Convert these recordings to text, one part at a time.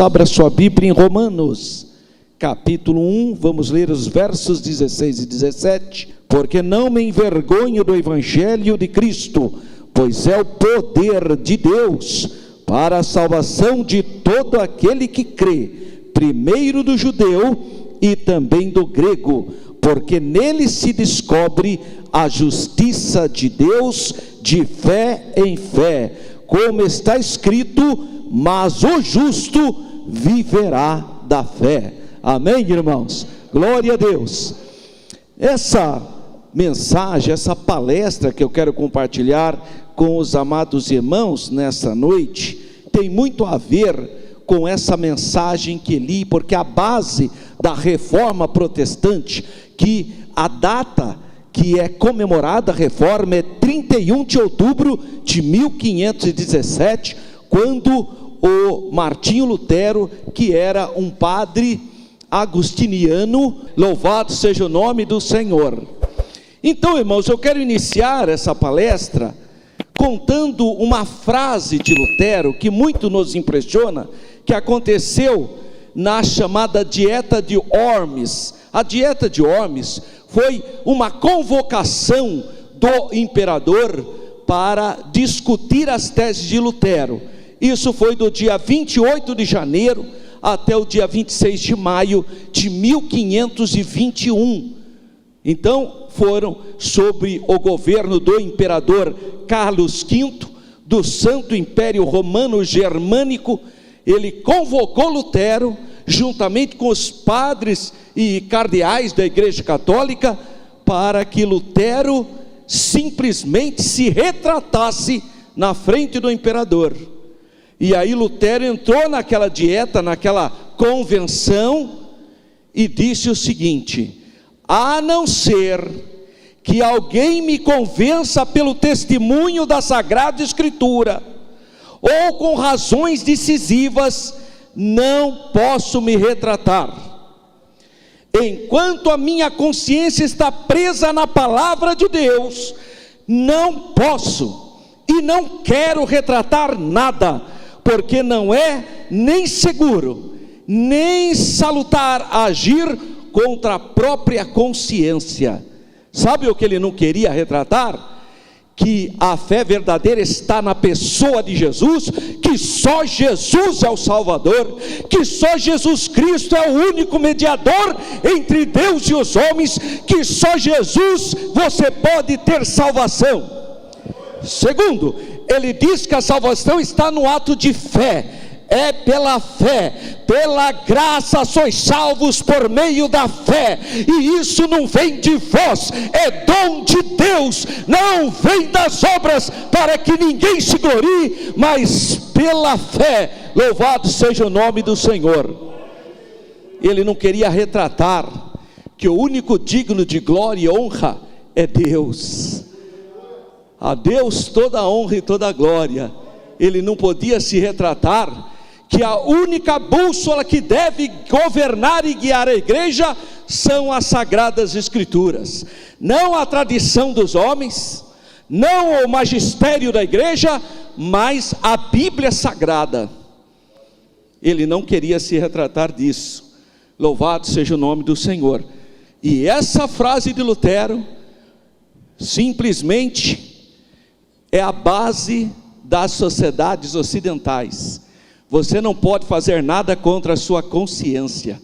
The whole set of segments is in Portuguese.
Abra sua Bíblia em Romanos, capítulo 1, vamos ler os versos 16 e 17. Porque não me envergonho do Evangelho de Cristo, pois é o poder de Deus para a salvação de todo aquele que crê, primeiro do judeu e também do grego, porque nele se descobre a justiça de Deus de fé em fé, como está escrito: mas o justo viverá da fé. Amém, irmãos? Glória a Deus. Essa mensagem, essa palestra que eu quero compartilhar com os amados irmãos nessa noite, tem muito a ver com essa mensagem que li, porque a base da reforma protestante, que a data que é comemorada a reforma é 31 de outubro de 1517, quando o Martinho Lutero, que era um padre agostiniano, louvado seja o nome do Senhor. Então, irmãos, eu quero iniciar essa palestra contando uma frase de Lutero que muito nos impressiona, que aconteceu na chamada Dieta de Worms. A Dieta de Worms foi uma convocação do imperador para discutir as teses de Lutero. Isso foi do dia 28 de janeiro até o dia 26 de maio de 1521. Então, foram sobre o governo do imperador Carlos V, do Santo Império Romano Germânico. Ele convocou Lutero, juntamente com os padres e cardeais da Igreja Católica, para que Lutero simplesmente se retratasse na frente do imperador. E aí Lutero entrou naquela dieta, naquela convenção, e disse o seguinte: a não ser que alguém me convença pelo testemunho da Sagrada Escritura, ou com razões decisivas, não posso me retratar. Enquanto a minha consciência está presa na palavra de Deus, não posso e não quero retratar nada, porque não é nem seguro, nem salutar agir contra a própria consciência. Sabe o que ele não queria retratar? Que a fé verdadeira está na pessoa de Jesus, que só Jesus é o Salvador, que só Jesus Cristo é o único mediador entre Deus e os homens, que só Jesus você pode ter salvação. Segundo, ele diz que a salvação está no ato de fé. É pela fé, pela graça sois salvos por meio da fé, e isso não vem de vós, é dom de Deus, não vem das obras, para que ninguém se glorie, mas pela fé. Louvado seja o nome do Senhor. Ele não queria retratar que o único digno de glória e honra é Deus. A Deus toda a honra e toda a glória. Ele não podia se retratar que a única bússola que deve governar e guiar a igreja são as Sagradas Escrituras, não a tradição dos homens, não o magistério da igreja, mas a Bíblia Sagrada. Ele não queria se retratar disso. Louvado seja o nome do Senhor. E essa frase de Lutero simplesmente é a base das sociedades ocidentais. Você não pode fazer nada contra a sua consciência.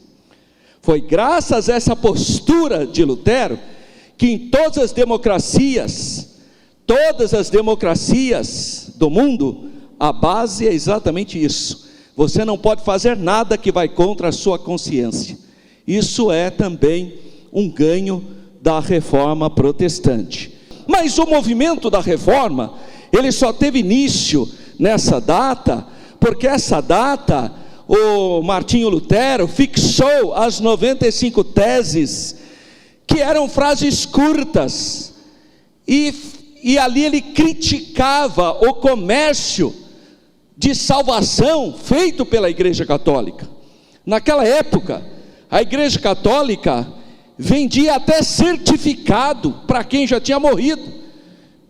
Foi graças a essa postura de Lutero que em todas as democracias do mundo, a base é exatamente isso. Você não pode fazer nada que vai contra a sua consciência. Isso é também um ganho da reforma protestante. Mas o movimento da reforma, ele só teve início nessa data, porque essa data, o Martinho Lutero fixou as 95 teses, que eram frases curtas, e ali ele criticava o comércio de salvação feito pela Igreja Católica. Naquela época, a Igreja Católica vendia até certificado para quem já tinha morrido.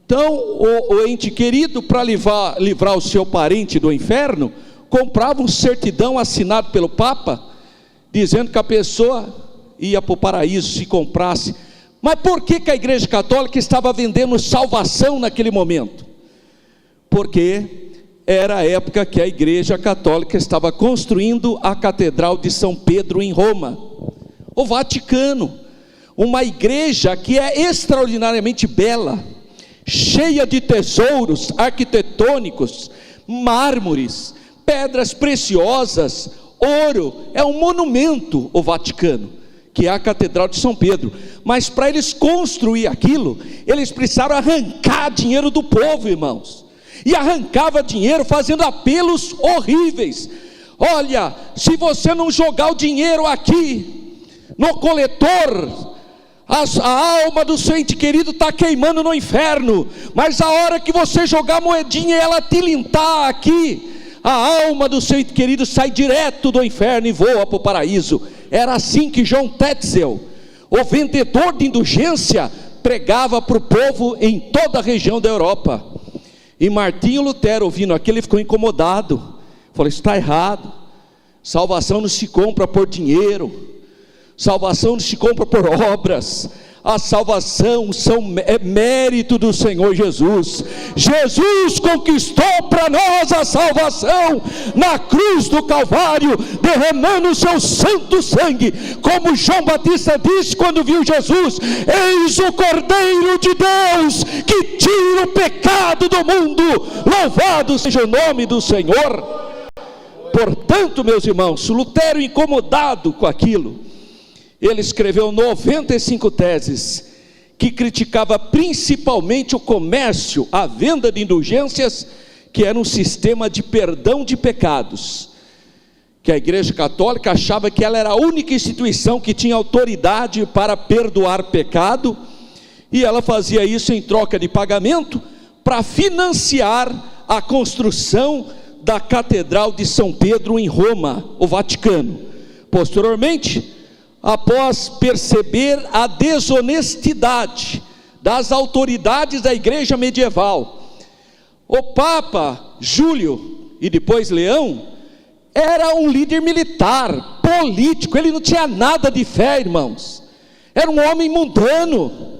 Então o ente querido, para livrar o seu parente do inferno, comprava um certidão assinado pelo Papa, dizendo que a pessoa ia para o paraíso se comprasse. Mas por que a Igreja Católica estava vendendo salvação naquele momento? Porque era a época que a Igreja Católica estava construindo a Catedral de São Pedro em Roma, o Vaticano, uma igreja que é extraordinariamente bela, cheia de tesouros arquitetônicos, mármores, pedras preciosas, ouro. É um monumento o Vaticano, que é a Catedral de São Pedro. Mas para eles construir aquilo, eles precisaram arrancar dinheiro do povo, irmãos, e arrancava dinheiro fazendo apelos horríveis. Olha, se você não jogar o dinheiro aqui no coletor, a alma do seu ente querido está queimando no inferno, mas a hora que você jogar a moedinha e ela tilintar aqui, a alma do seu ente querido sai direto do inferno e voa para o paraíso. Era assim que João Tetzel, o vendedor de indulgência, pregava para o povo em toda a região da Europa. E Martinho Lutero, ouvindo aquilo, ele ficou incomodado, falou: isso está errado, salvação não se compra por dinheiro, salvação não se compra por obras, a salvação é mérito do Senhor Jesus. Jesus conquistou para nós a salvação na cruz do Calvário, derramando o seu santo sangue, como João Batista disse quando viu Jesus: eis o Cordeiro de Deus que tira o pecado do mundo, louvado seja o nome do Senhor. Portanto, meus irmãos, Lutero, incomodado com aquilo, ele escreveu 95 teses, que criticava principalmente o comércio, a venda de indulgências, que era um sistema de perdão de pecados, que a Igreja Católica achava que ela era a única instituição que tinha autoridade para perdoar pecado, e ela fazia isso em troca de pagamento, para financiar a construção da Catedral de São Pedro em Roma, o Vaticano. Posteriormente, após perceber a desonestidade das autoridades da igreja medieval, o Papa Júlio e depois Leão era um líder militar, político, ele não tinha nada de fé, irmãos, era um homem mundano.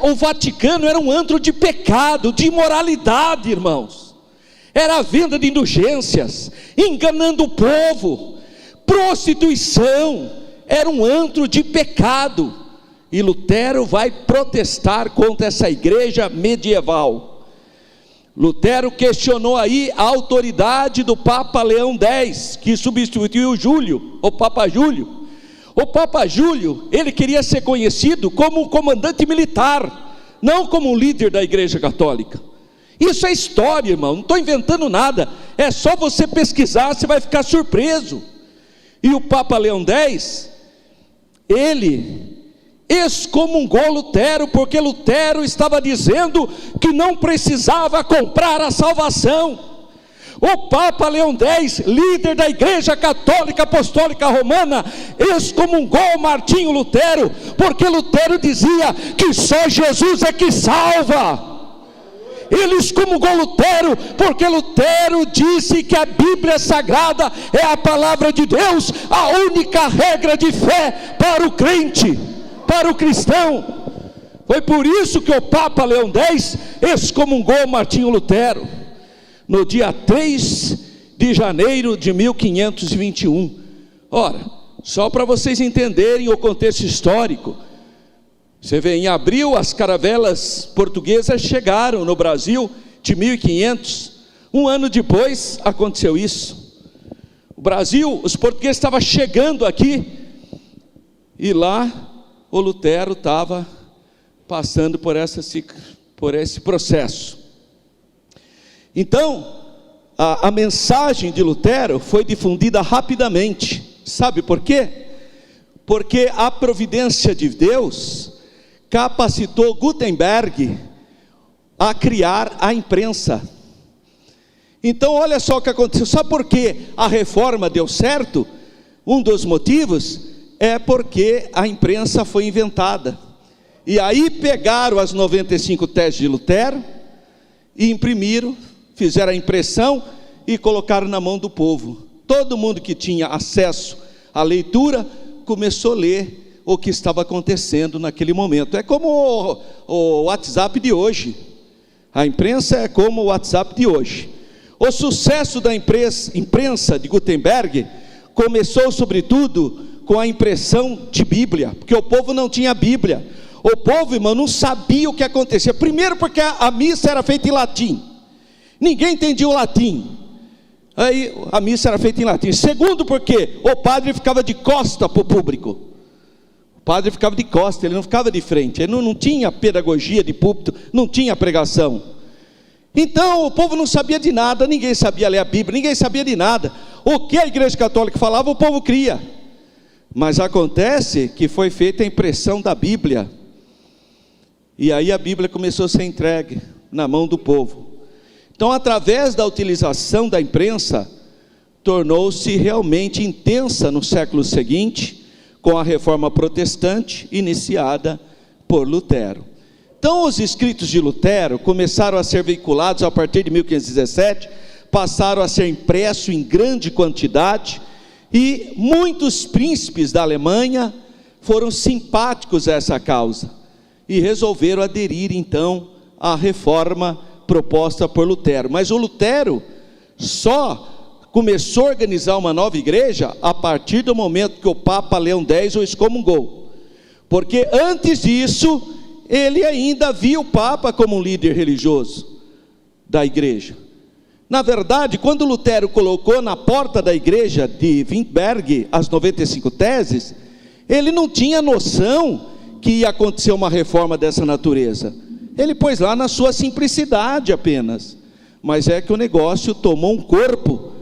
O Vaticano era um antro de pecado, de imoralidade, irmãos, era a venda de indulgências, enganando o povo, prostituição, era um antro de pecado. E Lutero vai protestar contra essa igreja medieval. Lutero questionou aí a autoridade do Papa Leão X, que substituiu o Papa Júlio. O Papa Júlio, ele queria ser conhecido como um comandante militar, não como um líder da Igreja Católica. Isso é história, irmão, não estou inventando nada, é só você pesquisar, você vai ficar surpreso. E o Papa Leão X, ele excomungou Lutero, porque Lutero estava dizendo que não precisava comprar a salvação. O Papa Leão X, líder da Igreja Católica Apostólica Romana, excomungou Martinho Lutero, porque Lutero dizia que só Jesus é que salva. Ele excomungou Lutero, porque Lutero disse que a Bíblia Sagrada é a palavra de Deus, a única regra de fé para o crente, para o cristão. Foi por isso que o Papa Leão X excomungou Martinho Lutero, no dia 3 de janeiro de 1521. Ora, só para vocês entenderem o contexto histórico, você vê, em abril as caravelas portuguesas chegaram no Brasil de 1500, um ano depois aconteceu isso. O Brasil, os portugueses estavam chegando aqui, e lá o Lutero estava passando por esse processo. Então, a mensagem de Lutero foi difundida rapidamente. Sabe por quê? Porque a providência de Deus capacitou Gutenberg a criar a imprensa. Então olha só o que aconteceu. Sabe por que a reforma deu certo? Um dos motivos é porque a imprensa foi inventada. E aí pegaram as 95 teses de Lutero e imprimiram, fizeram a impressão e colocaram na mão do povo. Todo mundo que tinha acesso à leitura começou a ler o que estava acontecendo naquele momento. É como o WhatsApp de hoje. A imprensa é como o WhatsApp de hoje. O sucesso da imprensa de Gutenberg começou sobretudo com a impressão de Bíblia, porque o povo não tinha Bíblia. O povo, irmão, não sabia o que acontecia. Primeiro porque a missa era feita em latim. Ninguém entendia o latim. Aí a missa era feita em latim. Segundo porque o padre ficava de costa para o público. O padre ficava de costa, ele não ficava de frente. Ele não tinha pedagogia de púlpito, não tinha pregação. Então o povo não sabia de nada, ninguém sabia ler a Bíblia, ninguém sabia de nada. O que a Igreja Católica falava, o povo cria. Mas acontece que foi feita a impressão da Bíblia. E aí a Bíblia começou a ser entregue na mão do povo. Então, através da utilização da imprensa, tornou-se realmente intensa no século seguinte, com a reforma protestante, iniciada por Lutero. Então, os escritos de Lutero começaram a ser veiculados a partir de 1517, passaram a ser impressos em grande quantidade, e muitos príncipes da Alemanha foram simpáticos a essa causa, e resolveram aderir então à reforma proposta por Lutero. Mas o Lutero só começou a organizar uma nova igreja a partir do momento que o Papa Leão X o excomungou, porque antes disso ele ainda via o Papa como um líder religioso da igreja. Na verdade, quando Lutero colocou na porta da igreja de Wittenberg as 95 teses, ele não tinha noção que ia acontecer uma reforma dessa natureza. Ele pôs lá na sua simplicidade apenas, mas é que o negócio tomou um corpo,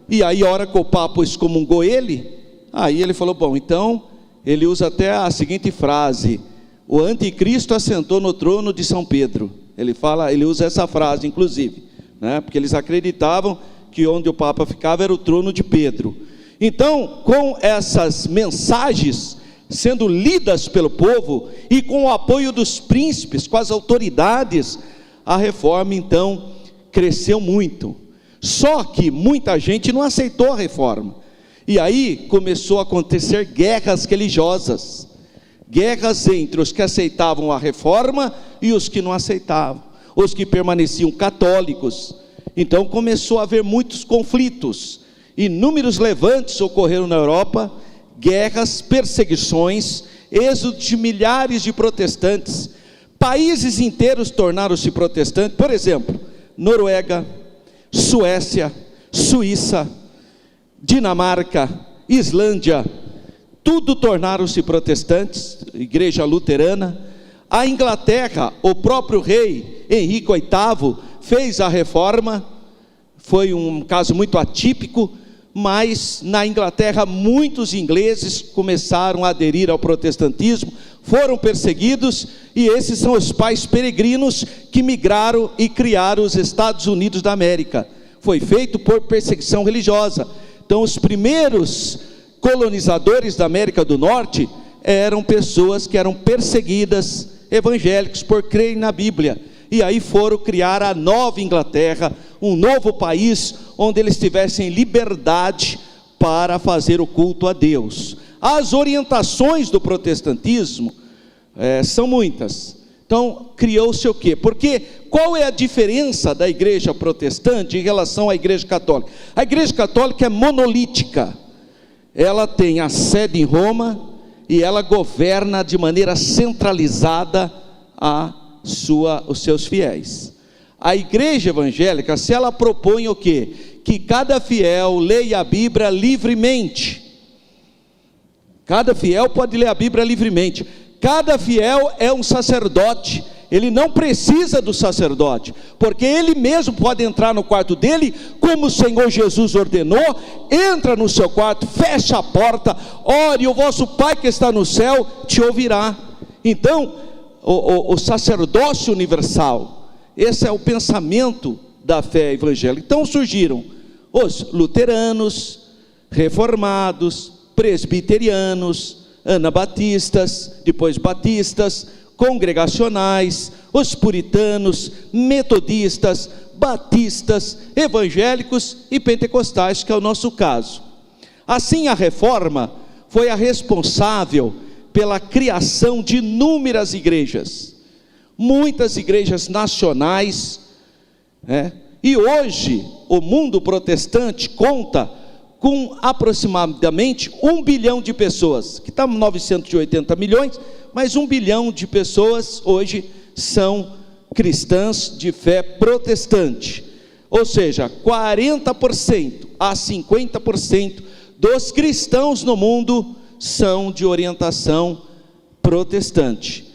e aí a hora que o Papa excomungou ele, aí ele falou, bom, então, ele usa até a seguinte frase, o anticristo assentou no trono de São Pedro, ele usa essa frase inclusive, né? Porque eles acreditavam que onde o Papa ficava era o trono de Pedro. Então, com essas mensagens sendo lidas pelo povo, e com o apoio dos príncipes, com as autoridades, a reforma então cresceu muito. Só que muita gente não aceitou a reforma, e aí começou a acontecer guerras religiosas, guerras entre os que aceitavam a reforma e os que não aceitavam, os que permaneciam católicos. Então começou a haver muitos conflitos, inúmeros levantes ocorreram na Europa, guerras, perseguições, êxodo de milhares de protestantes, países inteiros tornaram-se protestantes. Por exemplo, Noruega, Suécia, Suíça, Dinamarca, Islândia, tudo tornaram-se protestantes, igreja luterana. A Inglaterra, o próprio rei Henrique VIII fez a reforma, foi um caso muito atípico, mas na Inglaterra muitos ingleses começaram a aderir ao protestantismo, foram perseguidos, e esses são os pais peregrinos que migraram e criaram os Estados Unidos da América. Foi feito por perseguição religiosa. Então os primeiros colonizadores da América do Norte eram pessoas que eram perseguidas, evangélicos, por crerem na Bíblia, e aí foram criar a Nova Inglaterra, um novo país, onde eles tivessem liberdade para fazer o culto a Deus. As orientações do protestantismo são muitas. Então criou-se o quê? Porque qual é a diferença da igreja protestante em relação à igreja católica? A igreja católica é monolítica, ela tem a sede em Roma, e ela governa de maneira centralizada os seus fiéis. A igreja evangélica, se ela propõe o quê? Que cada fiel leia a Bíblia livremente. Cada fiel pode ler a Bíblia livremente. Cada fiel é um sacerdote, ele não precisa do sacerdote, porque ele mesmo pode entrar no quarto dele, como o Senhor Jesus ordenou, entra no seu quarto, fecha a porta, ore, o vosso Pai que está no céu te ouvirá. Então, o sacerdócio universal, esse é o pensamento da fé evangélica. Então surgiram os luteranos, reformados, presbiterianos, anabatistas, depois batistas, congregacionais, os puritanos, metodistas, batistas, evangélicos e pentecostais, que é o nosso caso. Assim, a reforma foi a responsável pela criação de inúmeras igrejas, muitas igrejas nacionais, e hoje o mundo protestante conta com aproximadamente 1 bilhão de pessoas, que está 980 milhões, mas 1 bilhão de pessoas hoje são cristãs de fé protestante, ou seja, 40% a 50% dos cristãos no mundo são de orientação protestante.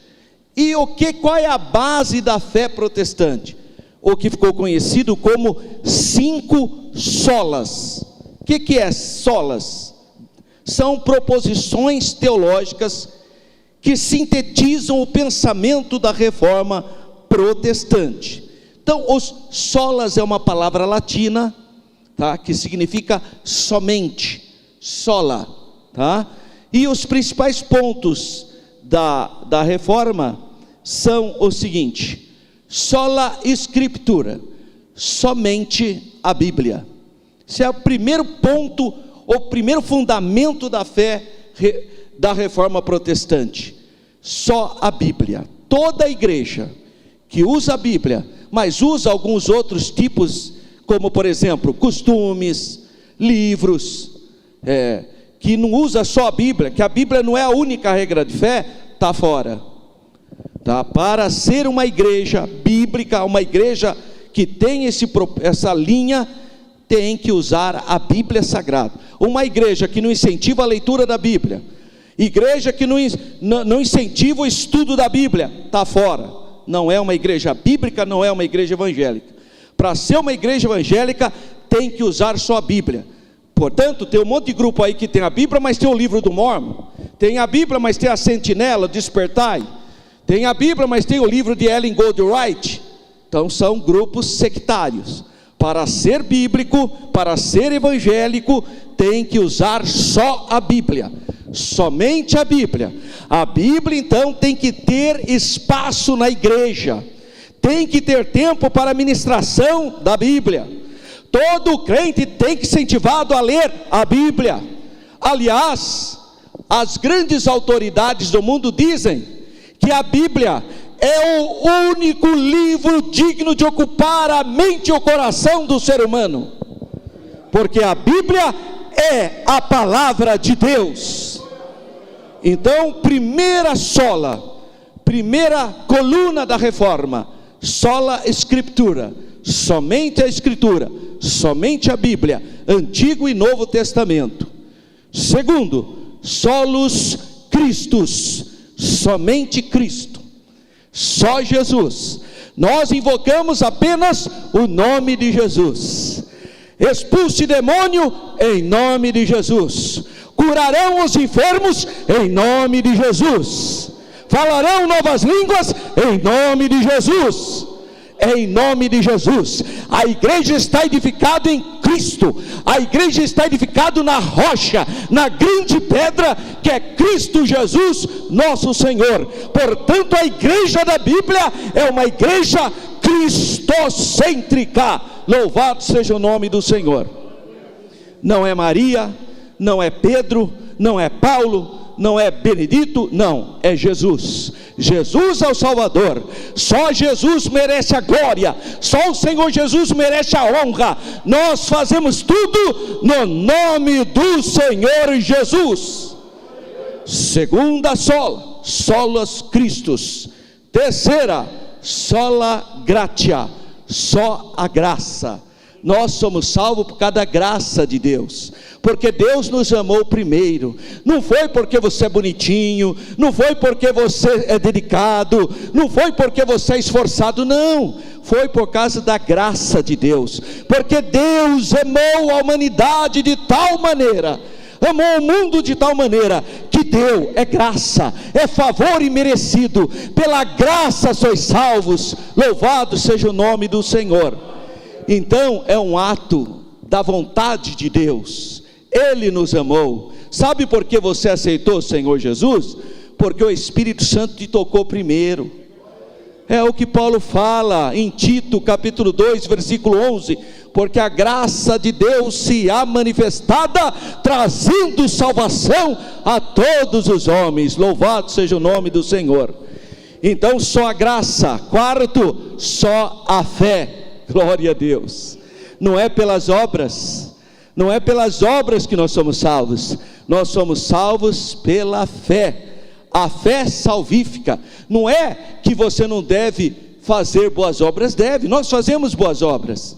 E qual é a base da fé protestante? O que ficou conhecido como 5 solas. O que é solas? São proposições teológicas que sintetizam o pensamento da reforma protestante. Então, os solas é uma palavra latina, tá? Que significa somente, sola, tá? E os principais pontos da reforma são o seguinte: sola scriptura, somente a Bíblia. Esse é o primeiro ponto, o primeiro fundamento da fé da reforma protestante. Só a Bíblia. Toda igreja que usa a Bíblia, mas usa alguns outros tipos, como por exemplo, costumes, livros, que não usa só a Bíblia, que a Bíblia não é a única regra de fé, está fora. Tá? Para ser uma igreja bíblica, uma igreja que tem essa linha, tem que usar a Bíblia Sagrada. Uma igreja que não incentiva a leitura da Bíblia, igreja que não incentiva o estudo da Bíblia, está fora. Não é uma igreja bíblica, não é uma igreja evangélica. Para ser uma igreja evangélica, tem que usar só a Bíblia. Portanto, tem um monte de grupo aí que tem a Bíblia, mas tem o livro do Mormon. Tem a Bíblia, mas tem a Sentinela, Despertai. Tem a Bíblia, mas tem o livro de Ellen Goldwright. Então são grupos sectários. Para ser bíblico, para ser evangélico, tem que usar só a Bíblia, somente a Bíblia. A Bíblia então tem que ter espaço na igreja, tem que ter tempo para a ministração da Bíblia. Todo crente tem que ser incentivado a ler a Bíblia. Aliás, as grandes autoridades do mundo dizem que a Bíblia é o único livro digno de ocupar a mente e o coração do ser humano, porque a Bíblia é a palavra de Deus. Então, primeira sola, primeira coluna da reforma, sola scriptura, somente a Escritura, somente a Bíblia, Antigo e Novo Testamento. Segundo, solus Christus, somente Cristo, só Jesus. Nós invocamos apenas o nome de Jesus. Expulse demônio em nome de Jesus. Curarão os enfermos em nome de Jesus. Falarão novas línguas em nome de Jesus. Em nome de Jesus. A igreja está edificada em Cristo. A igreja está edificada na rocha, na grande pedra que é Cristo Jesus, nosso Senhor. Portanto, a igreja da Bíblia é uma igreja cristocêntrica. Louvado seja o nome do Senhor. Não é Maria, não é Pedro, não é Paulo, não é Benedito, não, é Jesus. Jesus é o Salvador. Só Jesus merece a glória, só o Senhor Jesus merece a honra. Nós fazemos tudo no nome do Senhor Jesus. Segunda sola, solas Christus. Terceira, sola gratia, só a graça. Nós somos salvos por causa da graça de Deus, porque Deus nos amou primeiro. Não foi porque você é bonitinho, não foi porque você é dedicado, não foi porque você é esforçado, não. Foi por causa da graça de Deus, porque Deus amou a humanidade de tal maneira, amou o mundo de tal maneira, que deu, é graça, é favor imerecido. Pela graça sois salvos. Louvado seja o nome do Senhor. Então é um ato da vontade de Deus. Ele nos amou. Sabe por que você aceitou o Senhor Jesus? Porque o Espírito Santo te tocou primeiro. É o que Paulo fala em Tito capítulo 2 versículo 11, porque a graça de Deus se há manifestada, trazendo salvação a todos os homens. Louvado seja o nome do Senhor. Então só a graça. Quarto, só a fé. Glória a Deus. Não é pelas obras, não é pelas obras que nós somos salvos, nós somos salvos pela fé. A fé salvífica. Não é que você não deve fazer boas obras, deve, nós fazemos boas obras,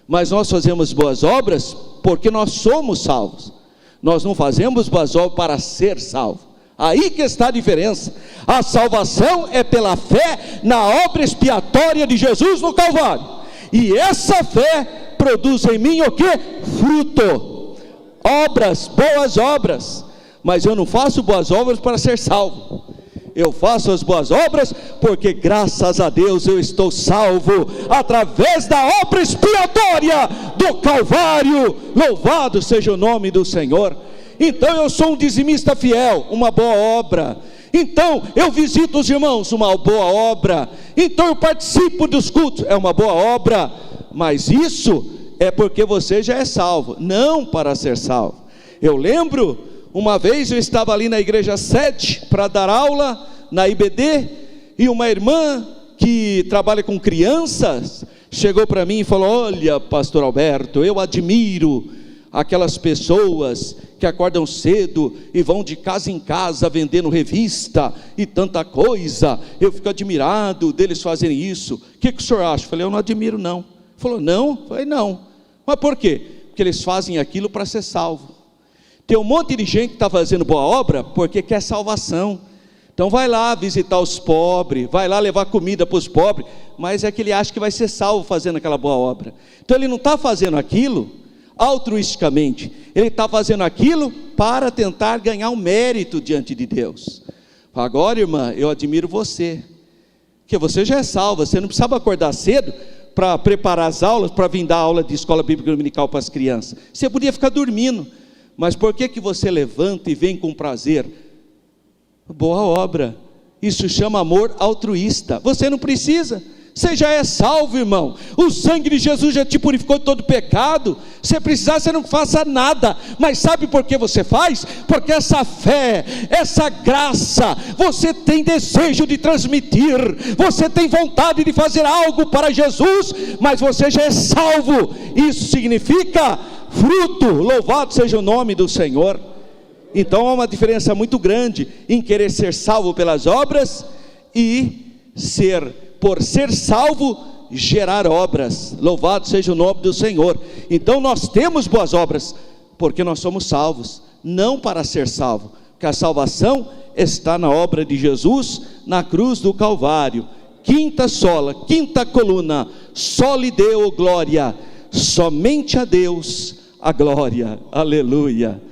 mas nós fazemos boas obras porque nós somos salvos. Nós não fazemos boas obras para ser salvo. Aí que está a diferença. A salvação é pela fé na obra expiatória de Jesus no Calvário, e essa fé produz em mim o que? Fruto, obras, boas obras. Mas eu não faço boas obras para ser salvo, eu faço as boas obras porque graças a Deus eu estou salvo, através da obra expiatória do Calvário. Louvado seja o nome do Senhor. Então eu sou um dizimista fiel, uma boa obra. Então eu visito os irmãos, uma boa obra. Então eu participo dos cultos, é uma boa obra. Mas isso é porque você já é salvo, não para ser salvo. Eu lembro, uma vez eu estava ali na igreja sede para dar aula na IBD, e uma irmã que trabalha com crianças chegou para mim e falou: olha, pastor Alberto, eu admiro aquelas pessoas que acordam cedo e vão de casa em casa vendendo revista e tanta coisa, eu fico admirado deles fazerem isso. O que o senhor acha? Eu falei: eu não admiro não. Falou: não? Eu falei: não. Mas por quê? Porque eles fazem aquilo para ser salvo. Tem um monte de gente que está fazendo boa obra porque quer salvação. Então vai lá visitar os pobres, vai lá levar comida para os pobres, mas é que ele acha que vai ser salvo fazendo aquela boa obra. Então ele não está fazendo aquilo altruisticamente, ele está fazendo aquilo para tentar ganhar um mérito diante de Deus. Agora, irmã, eu admiro você, porque você já é salva, você não precisava acordar cedo para preparar as aulas, para vir dar aula de escola bíblica dominical para as crianças. Você podia ficar dormindo. Mas por que você levanta e vem com prazer? Boa obra. Isso chama amor altruísta. Você não precisa, você já é salvo, irmão. O sangue de Jesus já te purificou de todo pecado. Se precisar, você não faça nada. Mas sabe por que você faz? Porque essa fé, essa graça, você tem desejo de transmitir, você tem vontade de fazer algo para Jesus, mas você já é salvo. Isso significa fruto. Louvado seja o nome do Senhor. Então há uma diferença muito grande em querer ser salvo pelas obras e por ser salvo, gerar obras. Louvado seja o nome do Senhor. Então nós temos boas obras porque nós somos salvos, não para ser salvo, porque a salvação está na obra de Jesus na cruz do Calvário. Quinta sola, quinta coluna, só lhe deu glória, somente a Deus a glória. Aleluia.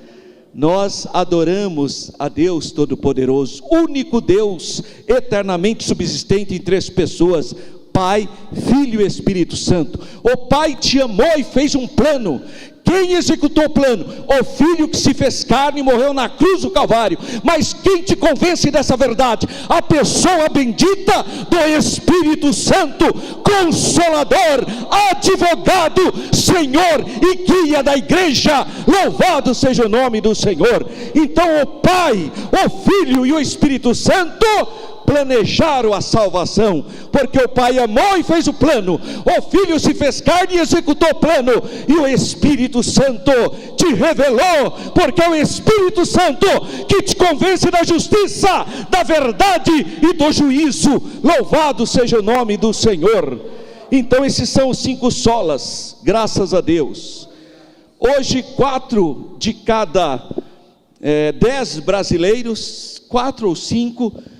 Nós adoramos a Deus Todo-Poderoso, único Deus, eternamente subsistente em três pessoas, Pai, Filho e Espírito Santo. O Pai te amou e fez um plano. Quem executou o plano? O Filho que se fez carne e morreu na cruz do Calvário. Mas quem te convence dessa verdade? A pessoa bendita do Espírito Santo, Consolador, Advogado, Senhor e Guia da igreja. Louvado seja o nome do Senhor. Então o Pai, o Filho e o Espírito Santo planejaram a salvação, porque o Pai amou e fez o plano, o Filho se fez carne e executou o plano, e o Espírito Santo te revelou, porque é o Espírito Santo que te convence da justiça, da verdade e do juízo. Louvado seja o nome do Senhor. Então esses são os 5 solas, graças a Deus. Hoje 4 de cada 10 brasileiros, 4 ou 5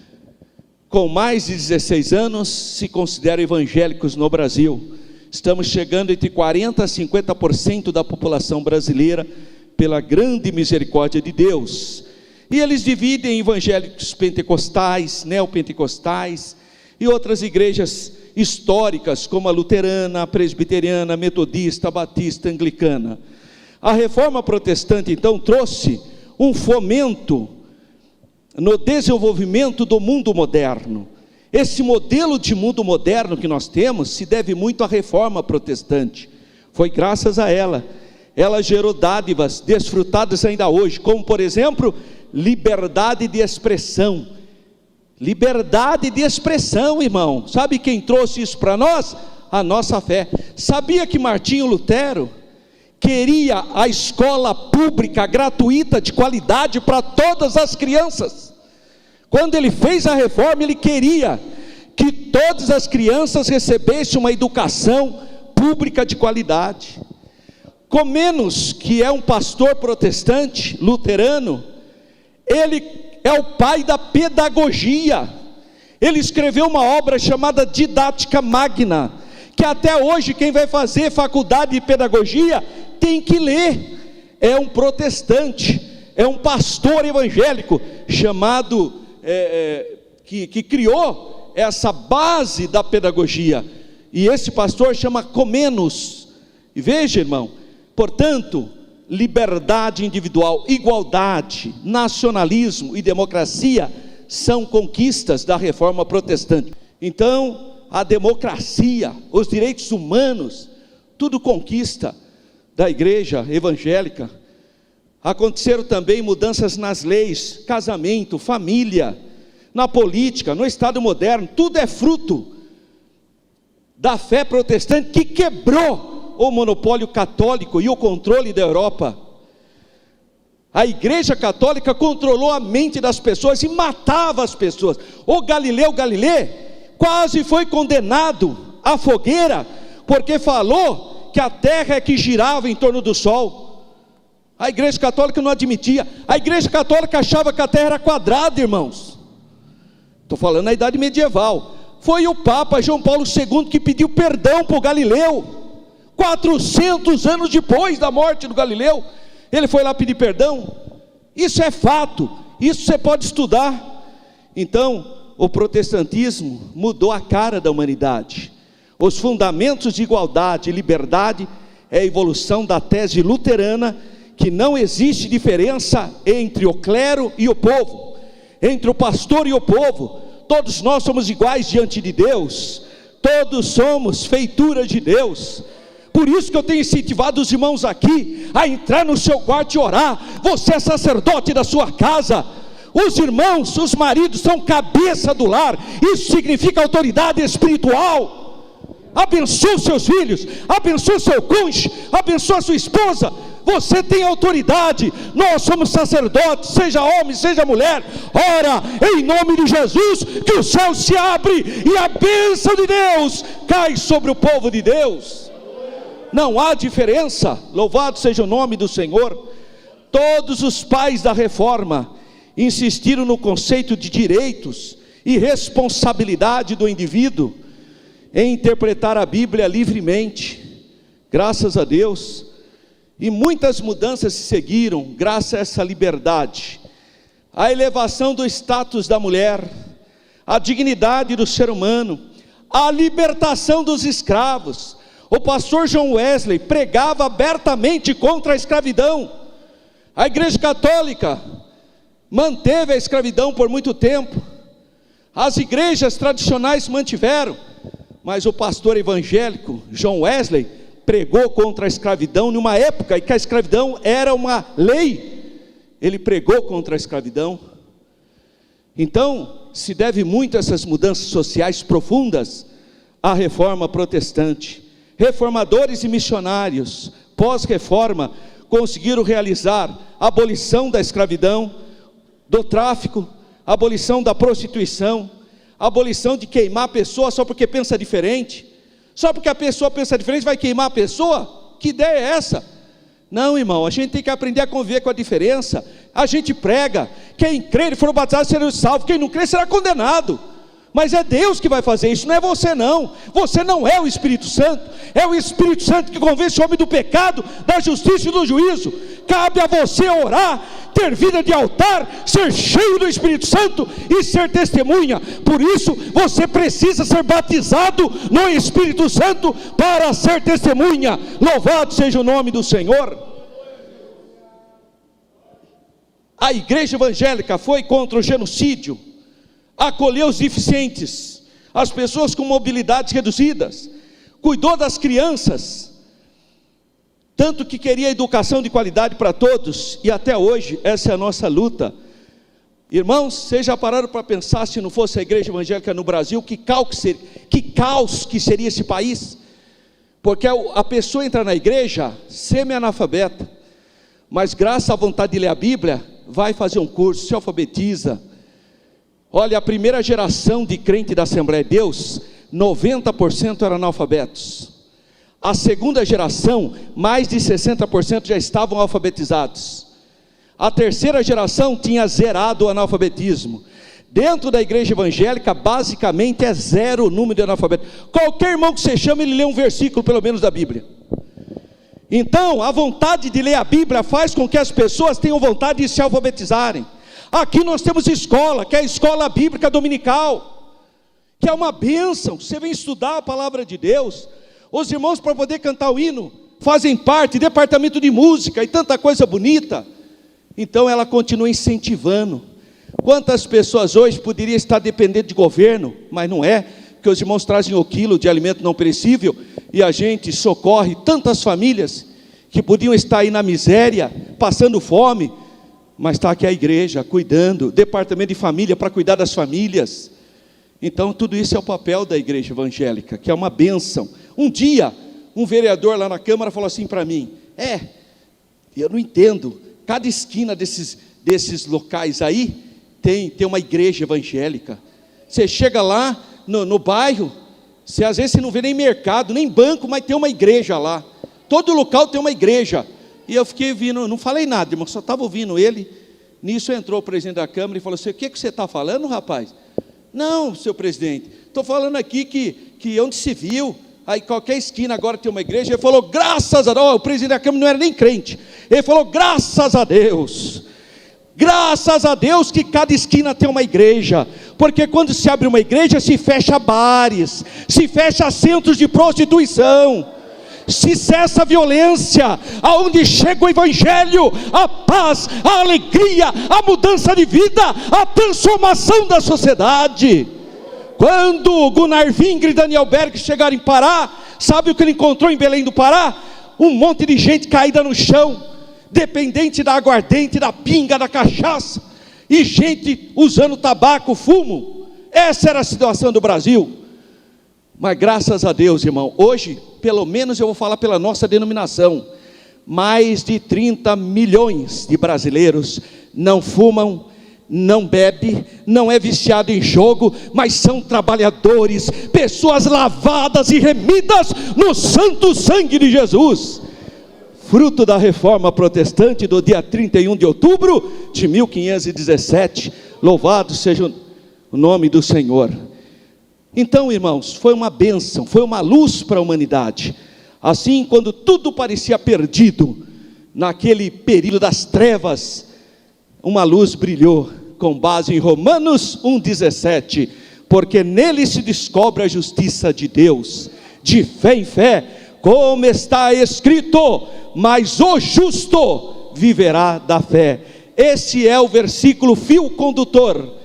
com mais de 16 anos se consideram evangélicos no Brasil. Estamos chegando entre 40% a 50% da população brasileira, pela grande misericórdia de Deus. E eles dividem em evangélicos pentecostais, neopentecostais e outras igrejas históricas, como a luterana, a presbiteriana, metodista, batista, anglicana. A reforma protestante então trouxe um fomento no desenvolvimento do mundo moderno. Esse modelo de mundo moderno que nós temos se deve muito à reforma protestante. Foi graças a ela. Ela gerou dádivas desfrutadas ainda hoje, como por exemplo, liberdade de expressão. Liberdade de expressão, irmão. Sabe quem trouxe isso para nós? A nossa fé. Sabia que Martinho Lutero queria a escola pública gratuita de qualidade para todas as crianças? Quando ele fez a reforma, ele queria que todas as crianças recebessem uma educação pública de qualidade. Comênus, que é um pastor protestante, luterano, ele é o pai da pedagogia. Ele escreveu uma obra chamada Didática Magna, que até hoje quem vai fazer faculdade de pedagogia tem que ler. É um protestante, é um pastor evangélico chamado, que criou essa base da pedagogia, e esse pastor chama Comênus. E veja, irmão, portanto, liberdade individual, igualdade, nacionalismo e democracia são conquistas da reforma protestante. Então, a democracia, os direitos humanos, tudo conquista da igreja evangélica. Aconteceram também mudanças nas leis, casamento, família, na política, no Estado moderno. Tudo é fruto da fé protestante, que quebrou o monopólio católico e o controle da Europa. A igreja católica controlou a mente das pessoas e matava as pessoas. O Galileu Galilei quase foi condenado à fogueira, porque falou que a terra é que girava em torno do sol. A igreja católica não admitia. A igreja católica achava que a terra era quadrada, irmãos. Estou falando na idade medieval. Foi o Papa João Paulo II que pediu perdão para o Galileu, 400 anos depois da morte do Galileu. Ele foi lá pedir perdão. Isso é fato, isso você pode estudar. Então, o protestantismo mudou a cara da humanidade. Os fundamentos de igualdade e liberdade é a evolução da tese luterana, que não existe diferença entre o clero e o povo, entre o pastor e o povo. Todos nós somos iguais diante de Deus, todos somos feitura de Deus. Por isso que eu tenho incentivado os irmãos aqui a entrar no seu quarto e orar. Você é sacerdote da sua casa. Os irmãos, os maridos são cabeça do lar. Isso significa autoridade espiritual. Abençoe os seus filhos, abençoe o seu cônjuge, abençoe a sua esposa. Você tem autoridade. Nós somos sacerdotes, seja homem, seja mulher. Ora, em nome de Jesus, que o céu se abre e a bênção de Deus cai sobre o povo de Deus. Não há diferença. Louvado seja o nome do Senhor. Todos os pais da reforma insistiram no conceito de direitos e responsabilidade do indivíduo em interpretar a Bíblia livremente. Graças a Deus. E muitas mudanças se seguiram graças a essa liberdade. A elevação do status da mulher, a dignidade do ser humano, a libertação dos escravos. O pastor John Wesley pregava abertamente contra a escravidão. A igreja católica manteve a escravidão por muito tempo. As igrejas tradicionais mantiveram, mas o pastor evangélico John Wesley pregou contra a escravidão numa época em que a escravidão era uma lei. Ele pregou contra a escravidão. Então, se deve muito a essas mudanças sociais profundas à reforma protestante. Reformadores e missionários pós-reforma conseguiram realizar a abolição da escravidão, do tráfico, a abolição da prostituição, a abolição de queimar a pessoa só porque pensa diferente. Só porque a pessoa pensa diferente vai queimar a pessoa? Que ideia é essa? Não, irmão, a gente tem que aprender a conviver com a diferença. A gente prega, quem crer e for batizado será salvo, quem não crer será condenado. Mas é Deus que vai fazer isso, não é você não. Você não é o Espírito Santo. É o Espírito Santo que convence o homem do pecado, da justiça e do juízo. Cabe a você orar, ter vida de altar, ser cheio do Espírito Santo e ser testemunha. Por isso você precisa ser batizado no Espírito Santo para ser testemunha. Louvado seja o nome do Senhor. A igreja evangélica foi contra o genocídio, acolheu os deficientes, as pessoas com mobilidades reduzidas, cuidou das crianças, tanto que queria educação de qualidade para todos, e até hoje essa é a nossa luta. Irmãos, vocês já pararam para pensar, se não fosse a igreja evangélica no Brasil, que caos que seria esse país? Porque a pessoa entra na igreja semi-analfabeta, mas graças à vontade de ler a Bíblia, vai fazer um curso, se alfabetiza. Olha, a primeira geração de crente da Assembleia de Deus, 90% eram analfabetos. A segunda geração, mais de 60% já estavam alfabetizados. A terceira geração tinha zerado o analfabetismo. Dentro da igreja evangélica, basicamente é zero o número de analfabetos. Qualquer irmão que você chama, ele lê um versículo pelo menos da Bíblia. Então, a vontade de ler a Bíblia faz com que as pessoas tenham vontade de se alfabetizarem. Aqui nós temos escola, que é a escola bíblica dominical, que é uma bênção. Você vem estudar a palavra de Deus. Os irmãos, para poder cantar o hino, fazem parte, departamento de música e tanta coisa bonita. Então ela continua incentivando. Quantas pessoas hoje poderiam estar dependendo de governo, mas não é, porque os irmãos trazem o quilo de alimento não perecível, e a gente socorre tantas famílias, que podiam estar aí na miséria, passando fome, mas está aqui a igreja, cuidando, departamento de família, para cuidar das famílias. Então tudo isso é o papel da igreja evangélica, que é uma bênção. Um dia, um vereador lá na Câmara falou assim para mim, eu não entendo, cada esquina desses locais aí, tem uma igreja evangélica. Você chega lá no bairro, você às vezes não vê nem mercado, nem banco, mas tem uma igreja lá. Todo local tem uma igreja. E eu fiquei ouvindo, não falei nada, irmão, só estava ouvindo ele. Nisso entrou o presidente da Câmara e falou assim, o que você está falando, rapaz? Não, senhor presidente, estou falando aqui que onde se viu, aí qualquer esquina agora tem uma igreja. Ele falou, graças a Deus, o presidente da Câmara não era nem crente. Ele falou, graças a Deus que cada esquina tem uma igreja, porque quando se abre uma igreja, se fecha bares, se fecha centros de prostituição, se cessa a violência, aonde chega o evangelho, a paz, a alegria, a mudança de vida, a transformação da sociedade. Quando Gunnar Wingre e Daniel Berg chegaram em Pará, sabe o que ele encontrou em Belém do Pará? Um monte de gente caída no chão, dependente da aguardente, da pinga, da cachaça, e gente usando tabaco, fumo. Essa era a situação do Brasil. Mas graças a Deus, irmão, hoje, pelo menos eu vou falar pela nossa denominação, mais de 30 milhões de brasileiros não fumam, não bebe, não é viciado em jogo, mas são trabalhadores, pessoas lavadas e remidas no santo sangue de Jesus, fruto da reforma protestante do dia 31 de outubro de 1517, louvado seja o nome do Senhor. Então, irmãos, foi uma bênção, foi uma luz para a humanidade. Assim, quando tudo parecia perdido, naquele período das trevas, uma luz brilhou, com base em Romanos 1,17, porque nele se descobre a justiça de Deus, de fé em fé, como está escrito, mas o justo viverá da fé. Esse é o versículo fio condutor,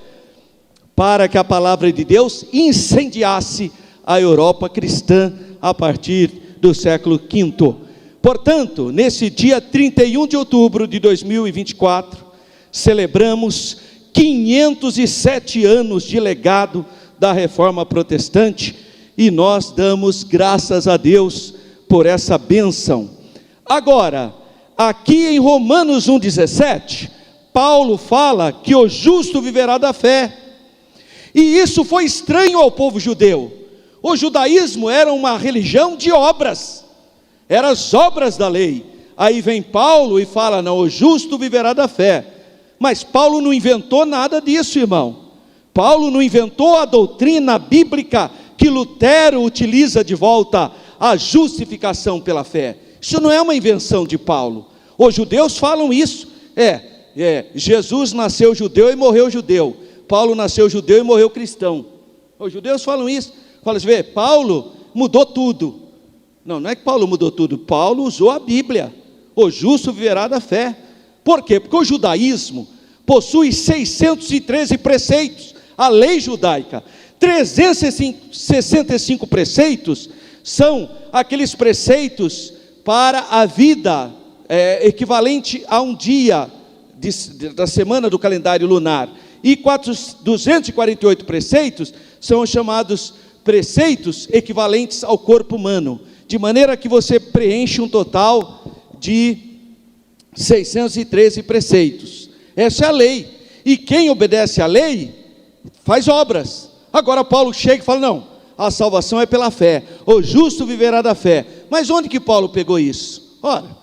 para que a palavra de Deus incendiasse a Europa cristã a partir do século V. Portanto, nesse dia 31 de outubro de 2024, celebramos 507 anos de legado da reforma protestante, e nós damos graças a Deus por essa bênção. Agora, aqui em Romanos 1,17, Paulo fala que o justo viverá da fé. E isso foi estranho ao povo judeu. O judaísmo era uma religião de obras, eram as obras da lei. Aí vem Paulo e fala, não, o justo viverá da fé. Mas Paulo não inventou nada disso, irmão. Paulo não inventou a doutrina bíblica que Lutero utiliza de volta, a justificação pela fé. Isso não é uma invenção de Paulo. Os judeus falam isso. Jesus nasceu judeu e morreu judeu. Paulo nasceu judeu e morreu cristão. Os judeus falam isso. Falam assim, Paulo mudou tudo. Não é que Paulo mudou tudo. Paulo usou a Bíblia. O justo viverá da fé. Por quê? Porque o judaísmo possui 613 preceitos. A lei judaica. 365 preceitos são aqueles preceitos para a vida, equivalente a um dia da semana do calendário lunar. E 248 preceitos são os chamados preceitos equivalentes ao corpo humano, de maneira que você preenche um total de 613 preceitos. Essa é a lei, e quem obedece à lei faz obras. Agora Paulo chega e fala: não, a salvação é pela fé, o justo viverá da fé. Mas onde que Paulo pegou isso? Ora,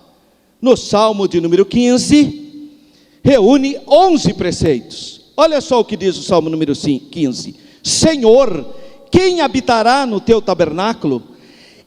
no Salmo de número 15, reúne 11 preceitos. Olha só o que diz o Salmo número 15: Senhor, quem habitará no teu tabernáculo?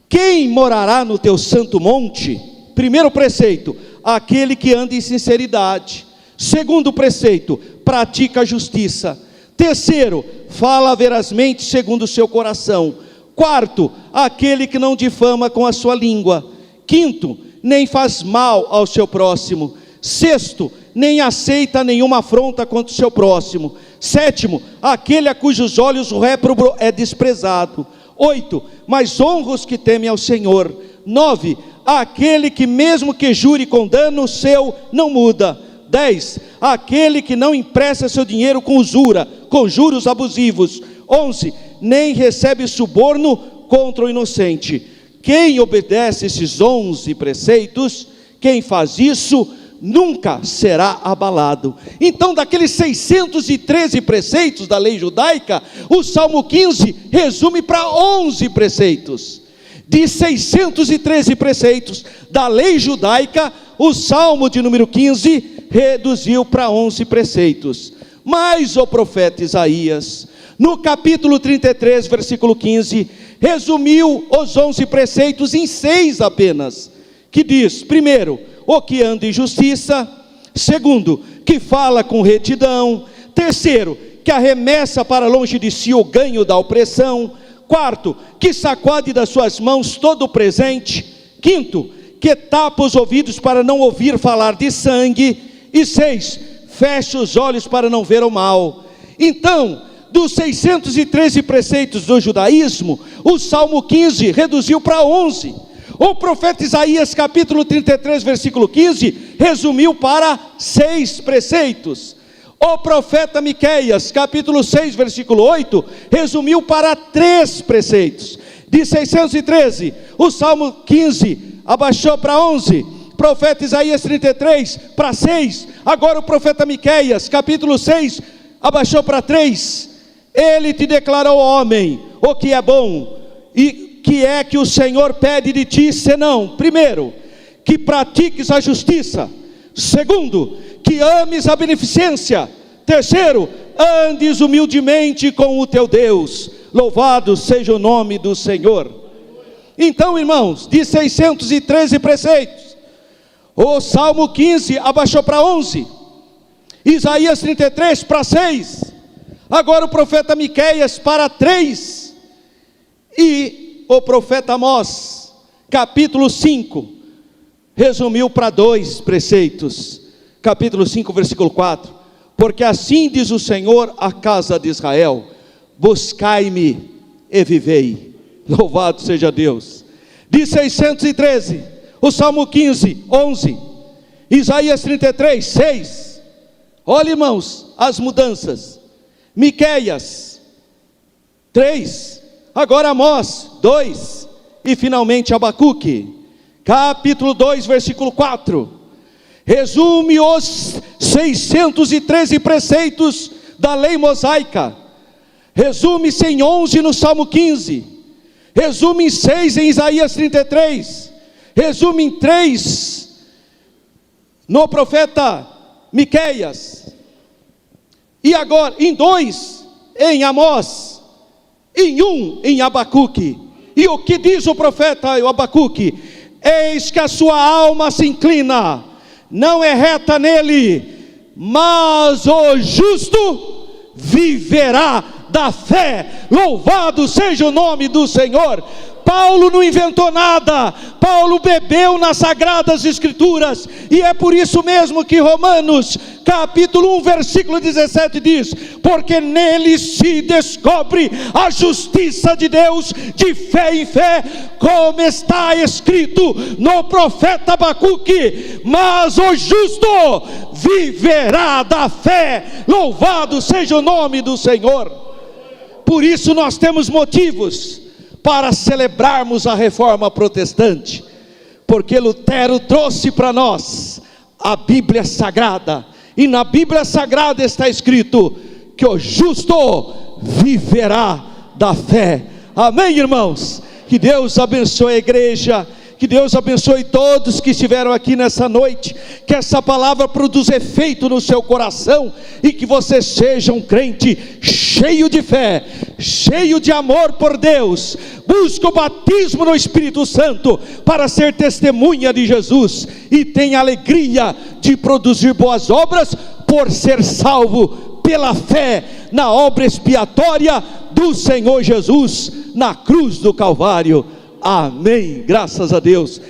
Quem morará no teu santo monte? Primeiro preceito: aquele que anda em sinceridade. Segundo preceito: pratica a justiça. Terceiro: fala verazmente segundo o seu coração. Quarto: aquele que não difama com a sua língua. Quinto: nem faz mal ao seu próximo. Sexto: nem aceita nenhuma afronta contra o seu próximo. Sétimo: aquele a cujos olhos o réprobo é desprezado. 8: mas honra os que temem ao Senhor. 9: aquele que mesmo que jure com dano seu, não muda. 10: aquele que não empresta seu dinheiro com usura, com juros abusivos. 11: nem recebe suborno contra o inocente. Quem obedece esses 11 preceitos, quem faz isso, nunca será abalado. Então, daqueles 613 preceitos da lei judaica, o Salmo 15 resume para 11 preceitos. De 613 preceitos da lei judaica, o Salmo de número 15 reduziu para 11 preceitos. Mas o profeta Isaías, no capítulo 33, versículo 15, resumiu os 11 preceitos em 6 apenas, que diz: primeiro, o que anda em justiça. Segundo, que fala com retidão. Terceiro, que arremessa para longe de si o ganho da opressão. Quarto, que sacode das suas mãos todo o presente. Quinto, que tapa os ouvidos para não ouvir falar de sangue. E 6, fecha os olhos para não ver o mal. Então, dos 613 preceitos do judaísmo, o Salmo 15 reduziu para 11. O profeta Isaías, capítulo 33, versículo 15, resumiu para 6 preceitos. O profeta Miqueias, capítulo 6, versículo 8, resumiu para 3 preceitos. De 613, o Salmo 15 abaixou para 11. Profeta Isaías 33 para 6. Agora o profeta Miqueias, capítulo 6, abaixou para 3. Ele te declarou, homem, o que é bom, e que é que o Senhor pede de ti, senão, primeiro, que pratiques a justiça. Segundo, que ames a beneficência. Terceiro, andes humildemente com o teu Deus. Louvado seja o nome do Senhor. Então, irmãos, de 613 preceitos, o Salmo 15 abaixou para 11. Isaías 33 para 6. Agora o profeta Miqueias para 3. E o profeta Amós, capítulo 5, resumiu para 2 preceitos. Capítulo 5, versículo 4. Porque assim diz o Senhor à casa de Israel: buscai-me e vivei. Louvado seja Deus. De 613, o Salmo 15, 11. Isaías 33, 6. Olha, irmãos, as mudanças. Miqueias 3. Agora Amós 2. E finalmente Abacuque, capítulo 2, versículo 4. Resume os 613 preceitos da lei mosaica. Resume-se em 11 no Salmo 15. Resume em 6 em Isaías 33. Resume em 3 no profeta Miqueias. E agora em 2 em Amós. Em 1 em Abacuque. E o que diz o profeta Abacuque? Eis que a sua alma se inclina, não é reta nele, mas o justo viverá da fé. Louvado seja o nome do Senhor. Paulo não inventou nada, Paulo bebeu nas Sagradas Escrituras, e é por isso mesmo que Romanos capítulo 1 versículo 17 diz: porque nele se descobre a justiça de Deus de fé em fé, como está escrito no profeta Abacuque: mas o justo viverá da fé. Louvado seja o nome do Senhor. Por isso nós temos motivos para celebrarmos a reforma protestante, porque Lutero trouxe para nós a Bíblia Sagrada, e na Bíblia Sagrada está escrito que o justo viverá da fé. Amém, irmãos? Que Deus abençoe a igreja, que Deus abençoe todos que estiveram aqui nessa noite, que essa palavra produza efeito no seu coração, e que você seja um crente cheio de fé, cheio de amor por Deus. Busque o batismo no Espírito Santo para ser testemunha de Jesus, e tenha alegria de produzir boas obras por ser salvo pela fé na obra expiatória do Senhor Jesus na cruz do Calvário. Amém, graças a Deus.